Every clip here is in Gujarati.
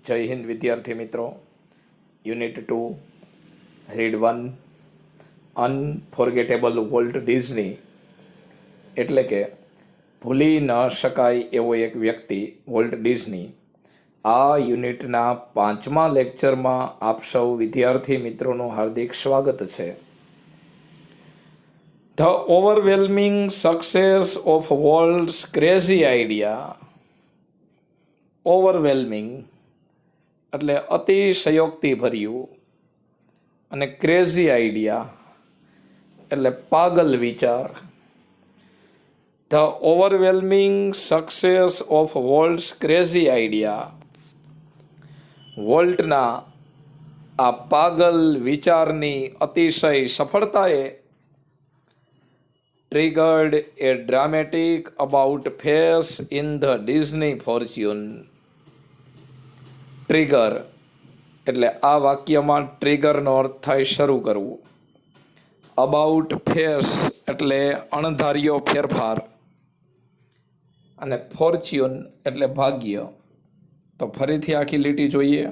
જય હિન્દ વિદ્યાર્થી મિત્રો. યુનિટ 2 રીડ 1 અનફોરગેટેબલ વોલ્ટ ડિઝની એટલે કે ભૂલી ન શકાય એવો એક વ્યક્તિ વોલ્ટ ડિઝની. આ યુનિટના 5મા લેક્ચરમાં આપ સૌ વિદ્યાર્થી મિત્રોનું હાર્દિક સ્વાગત છે. The overwhelming success of Walt's crazy idea. Overwhelming એટલે અતિશયોક્તિ ભર્યું અને ક્રેઝી આઈડિયા એટલે પાગલ વિચાર. The overwhelming success of Walt's crazy idea. વોલ્ટના આ પાગલ વિચારની અતિશય સફળતાએ triggered a dramatic about face in the Disney fortune. Trigger એટલે આ વાક્યમાં ટ્રિગરનો અર્થ થાય શરૂ કરવું. અબાઉટ ફેસ એટલે અણધાર્યો ફેરફાર અને ફોર્ચ્યુન એટલે ભાગ્ય. તો ફરીથી આખી લીટી જોઈએ.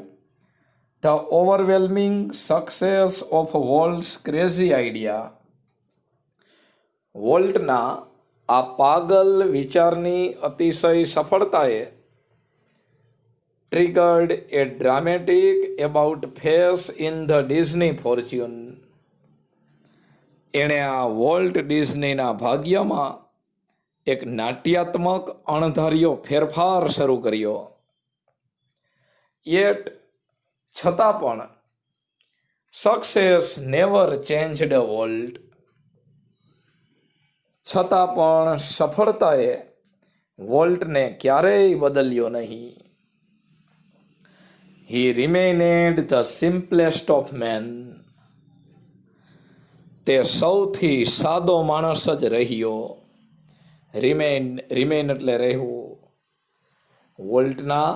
The overwhelming success of Walt's crazy idea. વોલ્ટના આ પાગલ વિચારની અતિશય સફળતાએ triggered a dramatic about face in the Disney fortune. એણે આ વોલ્ટ ડિઝનીના ભાગ્યમાં એક નાટ્યાત્મક અણધાર્યો ફેરફાર શરૂ કર્યો. યેટ છતાં પણ સક્સેસ નેવર ચેન્જડ અ વોલ્ટ. છતાં પણ સફળતાએ વોલ્ટને ક્યારેય બદલ્યો નહીં. હી રિમેઇનેડ ધ સિમ્પલેસ્ટ ઓફ મેન. તે સૌથી સાદો માણસ જ રહ્યો. રિમેઇન એટલે રહેવું. વોલ્ટના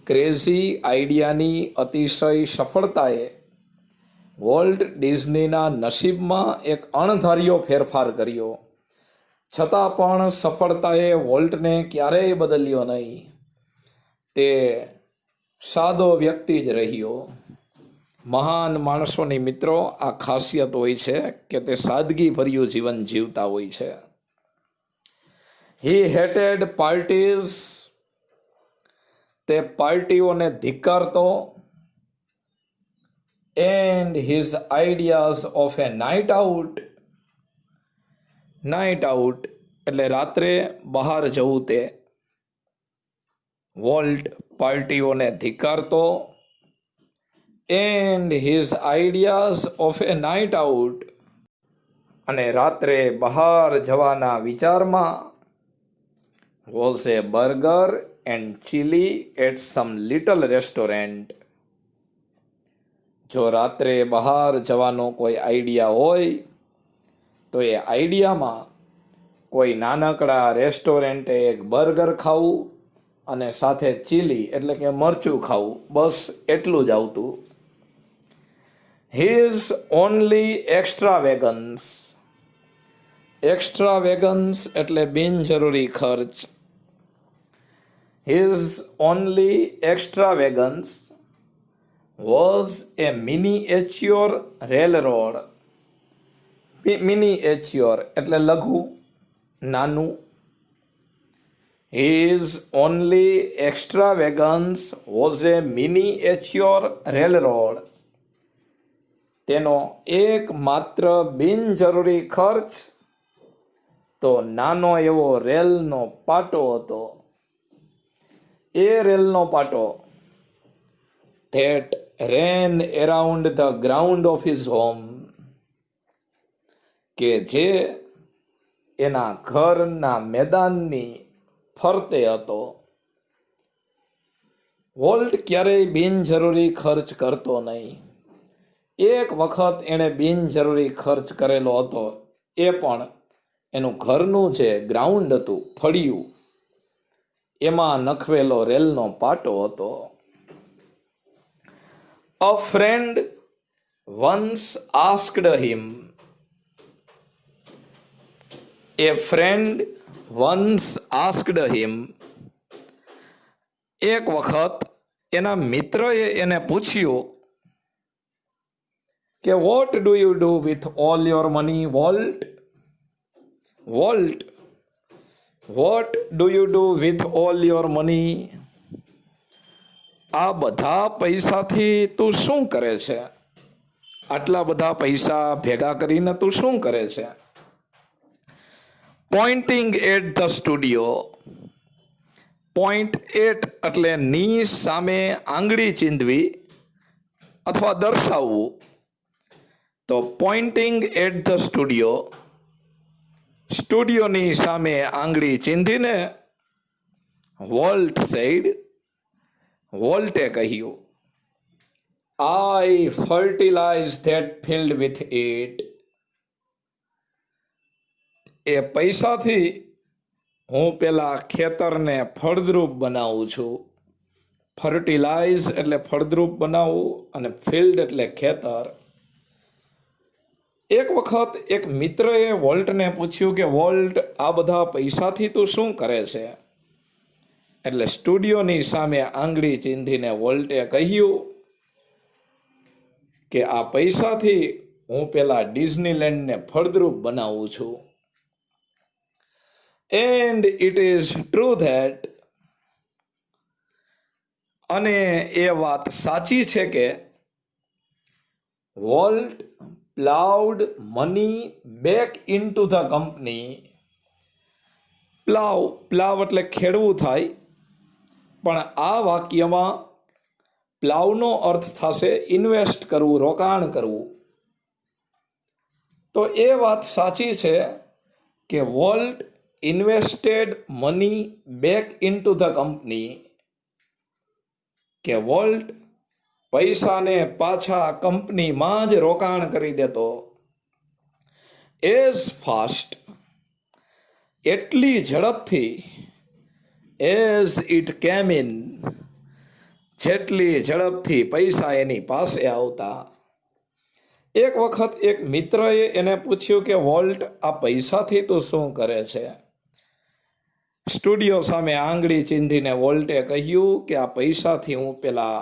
ક્રેઝી આઈડિયાની અતિશય સફળતાએ વોલ્ટ ડિઝનીના નસીબમાં એક અણધાર્યો ફેરફાર કર્યો. છતાં પણ સફળતાએ વોલ્ટને ક્યારેય બદલ્યો નહીં. તે સાદો વ્યક્તિ જ રહ્યો. મહાન માણસોની મિત્રો આ ખાસિયત હોય છે કે તે સાદગીભર્યું જીવન જીવતા હોય છે. He hated parties. તે પાર્ટીઓને ધિક્કારતો. And his ideas of a night out. Night out એટલે રાત્રે બહાર જવું. તે વોલ્ટ પાર્ટીઓને ધિક્કારતો. And his ideas of a night out અને રાત્રે બહાર જવાના વિચારમાં was a burger and chili at some little restaurant. જો રાત્રે બહાર જવાનો કોઈ આઈડિયા હોય તો એ આઈડિયામાં કોઈ નાનકડા રેસ્ટોરન્ટે એક બર્ગર ખાવું અને સાથે ચીલી એટલે કે મરચું ખાવું, બસ એટલું જ આવતું. His only એક્સ્ટ્રાવેગન્સ. એક્સ્ટ્રાવેગન્સ એટલે બિનજરૂરી ખર્ચ. His only extravagance was a miniature railroad. Miniature એટલે લઘુ, નાનું. His only extravagance was a miniature railroad. તેનો એકમાત્ર બિનજરૂરી ખર્ચ તો નાનો એવો રેલનો પાટો હતો. એ રેલનો પાટો that rain around the ground of his home, કે જે એના ઘરના મેદાનની ફરતે હતો. વોલ્ટ ક્યારેય બિનજરૂરી ખર્ચ કરતો નહીં. એક વખત એણે બિનજરૂરી ખર્ચ કરેલો હતો, એ પણ એનું ઘરનું જે ગ્રાઉન્ડ હતું, ફળિયું, એમાં નખવેલો રેલનો પાટો હતો. A friend once asked him. A friend once asked him. એક વખત એના મિત્રએ એને પૂછ્યું કે what do you do with all your money volt? Volt, what do you do with all your money? આ બધા પૈસાથી તું શું કરે છે? આટલા બધા પૈસા ભેગા કરીને તું શું કરે છે? Pointing at the studio. Point at એટલે ની સામે આંગળી ચીંધવી અથવા દર્શાવવું. તો પોઇન્ટિંગ એટ ધ સ્ટુડિયો, સ્ટુડિયોની સામે આંગળી ચીંધીને વોલ્ટ સેડ, વોલ્ટે કહ્યું, I fertilize that field with it. એ પૈસાથી હું પેલા ખેતરને ફળદ્રુપ બનાવું છું. ફર્ટિલાઇઝ એટલે ફળદ્રુપ બનાવવું અને ફિલ્ડ એટલે ખેતર. એક વખત એક મિત્રએ વોલ્ટને પૂછ્યું કે વોલ્ટ, આ બધા પૈસાથી તું શું કરે છે? એટલે સ્ટુડિયોની સામે આંગળી ચીંધીને વોલ્ટે કહ્યું કે આ પૈસાથી હું પેલા ડિઝનીલેન્ડને ફળદ્રુપ બનાવું છું. And it is true that, અને એ વાત સાચી છે કે Walt plowed money back into the company. Plow એટલે ખેડવું થાય, પણ આ વાક્યમાં પ્લાવનો અર્થ થશે ઇન્વેસ્ટ કરવું, રોકાણ કરવું. તો એ વાત સાચી છે કે volt invested money back into the company, કે વોલ્ટ પૈસાને પાછા કંપનીમાં જ રોકાણ કરી દેતો. એઝ ફાસ્ટ, એટલી ઝડપથી, એઝ ઇટ કેમ ઇન, જેટલી ઝડપથી પૈસા એની પાસે આવતા. એક વખત એક મિત્રએ એને પૂછ્યું કે વોલ્ટ, આ પૈસાથી તું શું કરે છે? સ્ટુડિયો સામે આંગળી ચીંધીને વોલ્ટે કહ્યું કે આ પૈસાથી હું પેલા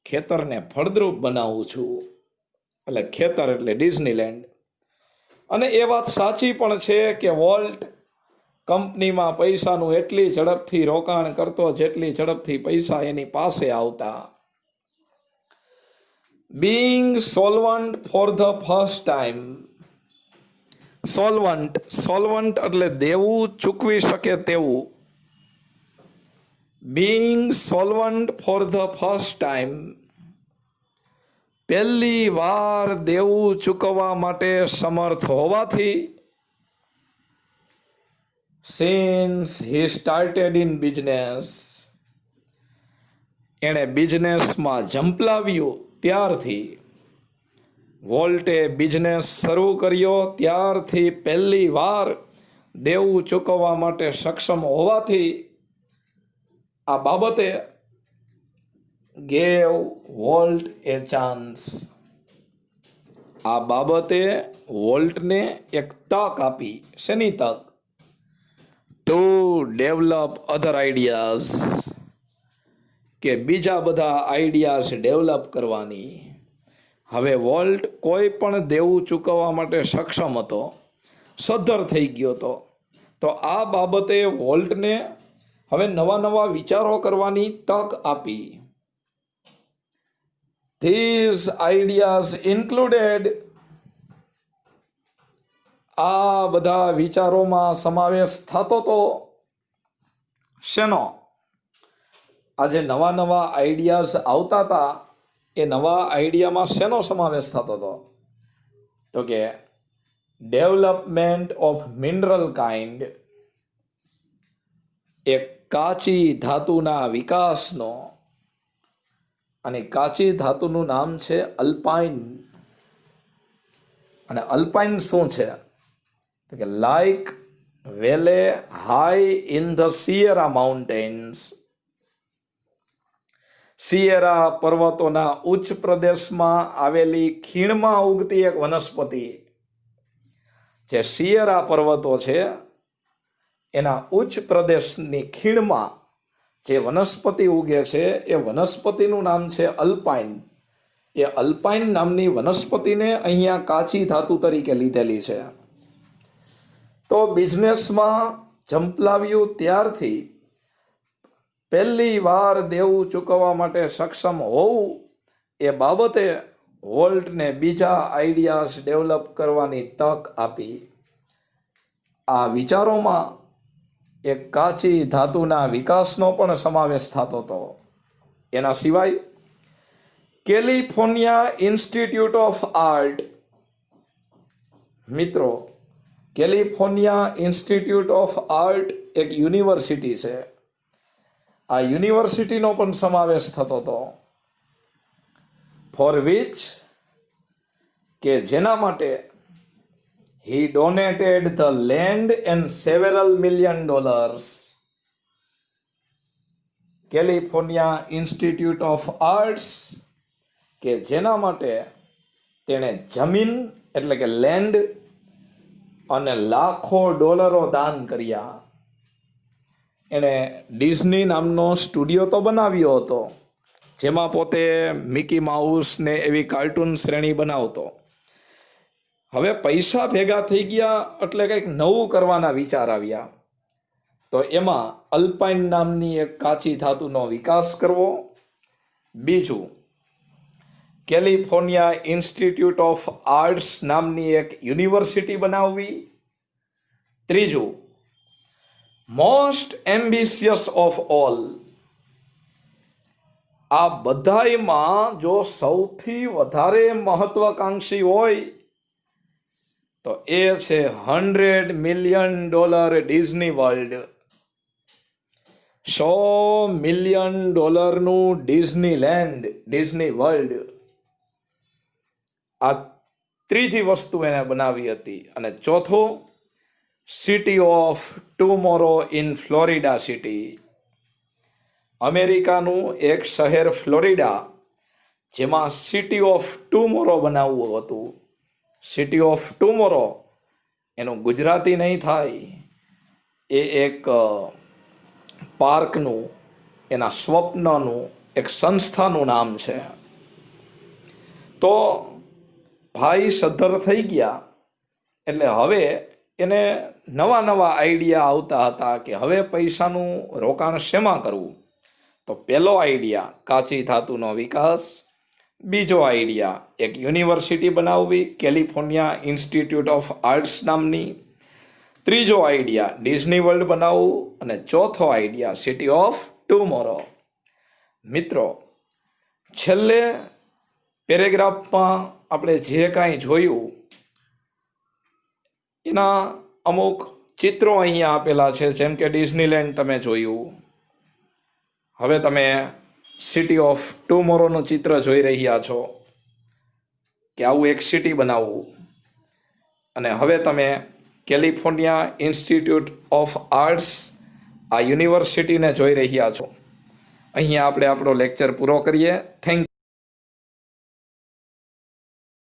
ખેતરને ફળદ્રુપ બનાવું છું. એટલે ખેતર એટલે ડિઝનીલેન્ડ. અને એ વાત સાચી પણ છે કે વોલ્ટ કંપનીમાં પૈસાનું એટલી ઝડપથી રોકાણ કરતો જેટલી ઝડપથી પૈસા એની પાસે આવતા. Being solvent for the first time. Solvent એટલે દેવું ચૂકવી શકે તેવું. Being solvent for the first time, પહેલી વાર દેવું ચૂકવવા માટે સમર્થ હોવાથી. Since he started in business, એણે બિઝનેસમાં ઝંપલાવ્યું ત્યારથી. વોલ્ટે બિઝનેસ શરૂ કર્યો ત્યારથી પહેલી વાર દેવું ચૂકવવા માટે સક્ષમ હોવાથી આ બાબતે ગેવ વોલ્ટ એ ચાન્સ, આ બાબતે વોલ્ટને એક તક આપી. શેની તક? ટુ ડેવલપ અધર આઈડિયાઝ, કે બીજા બધા આઈડિયાઝ ડેવલપ કરવાની. હવે વોલ્ટ કોઈ પણ દેવું ચૂકવવા માટે સક્ષમ હતો, સદ્ધર થઈ ગયો હતો. તો આ બાબતે વોલ્ટને હવે નવા નવા વિચારો કરવાની તક આપી. ધીઝ આઈડિયાઝ ઇન્ક્લુડેડ, આ બધા વિચારોમાં સમાવેશ થતો તો શેનો? આજે નવા નવા આઈડિયાઝ આવતા હતા, એ નવા આઈડિયામાં શેનો સમાવેશ થતો હતો? તો કે ડેવલપમેન્ટ ઓફ મિનરલ કાઇન્ડ, એક કાચી ધાતુના વિકાસનો. અને કાચી ધાતુનું નામ છે અલ્પાઇન. અને અલ્પાઇન શું છે? તો કે like valley high in the Sierra mountains. Sierra પર્વતોના ઉચ્ચ પ્રદેશમાં આવેલી ખીણમાં ઉગતી એક વનસ્પતિ. જે સિયેરા પર્વતો છે એના ઉચ્ચ પ્રદેશની ખીણમાં જે વનસ્પતિ ઉગે છે એ વનસ્પતિનું નામ છે અલ્પાઇન. એ અલ્પાઇન નામની વનસ્પતિને અહીંયા કાચી ધાતુ તરીકે લીધેલી છે. તો બિઝનેસમાં ઝંપલાવ્યું ત્યારથી પહેલી વાર દેવું ચૂકવવા માટે સક્ષમ હોવું એ બાબતે વોલ્ટને બીજા આઈડિયાઝ ડેવલપ કરવાની તક આપી. આ વિચારોમાં એક કાચી ધાતુના વિકાસનો પણ સમાવેશ થતો હતો. એના સિવાય કેલિફોર્નિયા ઇન્સ્ટિટ્યૂટ ઓફ આર્ટ, મિત્રો કેલિફોર્નિયા ઇન્સ્ટિટ્યૂટ ઓફ આર્ટ એક યુનિવર્સિટી છે. આ યુનિવર્સિટીનો પણ સમાવેશ થતો હતો. ફોર વિચ કે જેના માટે he donated the land and several $million. California institute of arts કે જેના માટે તેણે જમીન એટલે કે લેન્ડ અને લાખો ડોલરો દાન કર્યા. એણે ડિઝની નામનો સ્ટુડિયો તો બનાવ્યો હતો, જેમાં પોતે મિકી માઉસ ને એવી કાર્ટૂન શ્રેણી બનાવતો. હવે પૈસા ભેગા થઈ ગયા એટલે કંઈક નવું કરવાના વિચાર આવ્યા. તો એમાં અલ્પાઇન નામની એક કાચી ધાતુનો વિકાસ કરવો. બીજું, કેલિફોર્નિયા ઇન્સ્ટિટ્યૂટ ઓફ આર્ટ્સ નામની એક યુનિવર્સિટી બનાવવી. ત્રીજું, મોસ્ટ એમ્બિશિયસ ઓફ ઓલ, આ બધાયમાં જો સૌથી વધારે મહત્વાકાંક્ષી હોય તો એ છે $100 million Disney World. $100 million Disneyland, Disney World. આ ત્રીજી વસ્તુ એને બનાવી હતી. અને ચોથું, city of tomorrow in Florida city, અમેરિકાનું એક શહેર ફ્લોરિડા, જેમાં સિટી ઓફ ટુમોરો બનાવવું હતું. સિટી ઓફ ટુમોરો એનું ગુજરાતી નહીં થાય, એ એક પાર્કનું, એના સ્વપ્નનું, એક સંસ્થાનું નામ છે. તો ભાઈ સદ્ધર થઈ ગયા એટલે હવે એને નવા નવા આઈડિયા આવતા હતા કે હવે પૈસાનું રોકાણ શેમાં કરવું. તો પહેલો આઈડિયા કાચી ધાતુનો વિકાસ. બીજો આઈડિયા એક યુનિવર્સિટી બનાવવી, કેલિફોર્નિયા ઇન્સ્ટિટ્યૂટ ઓફ આર્ટ્સ નામની. ત્રીજો આઈડિયા ડિઝની વર્લ્ડ બનાવવું. અને ચોથો આઈડિયા સિટી ઓફ ટુમોરો. મિત્રો, છેલ્લે પેરેગ્રાફમાં આપણે જે કાંઈ જોયું એના અમુક ચિત્રો અહીંયા આપેલા છે. જેમ કે ડિઝનીલેન્ડ તમે જોયું. હવે તમે સિટી ઓફ ટુમોરોનું ચિત્ર જોઈ રહ્યા છો કે આવું એક સિટી બનાવવું. અને હવે તમે કેલિફોર્નિયા ઇન્સ્ટિટ્યૂટ ઓફ આર્ટ્સ આ યુનિવર્સિટીને જોઈ રહ્યા છો. અહીંયા આપણે આપણો લેક્ચર પૂરો કરીએ. Thank you.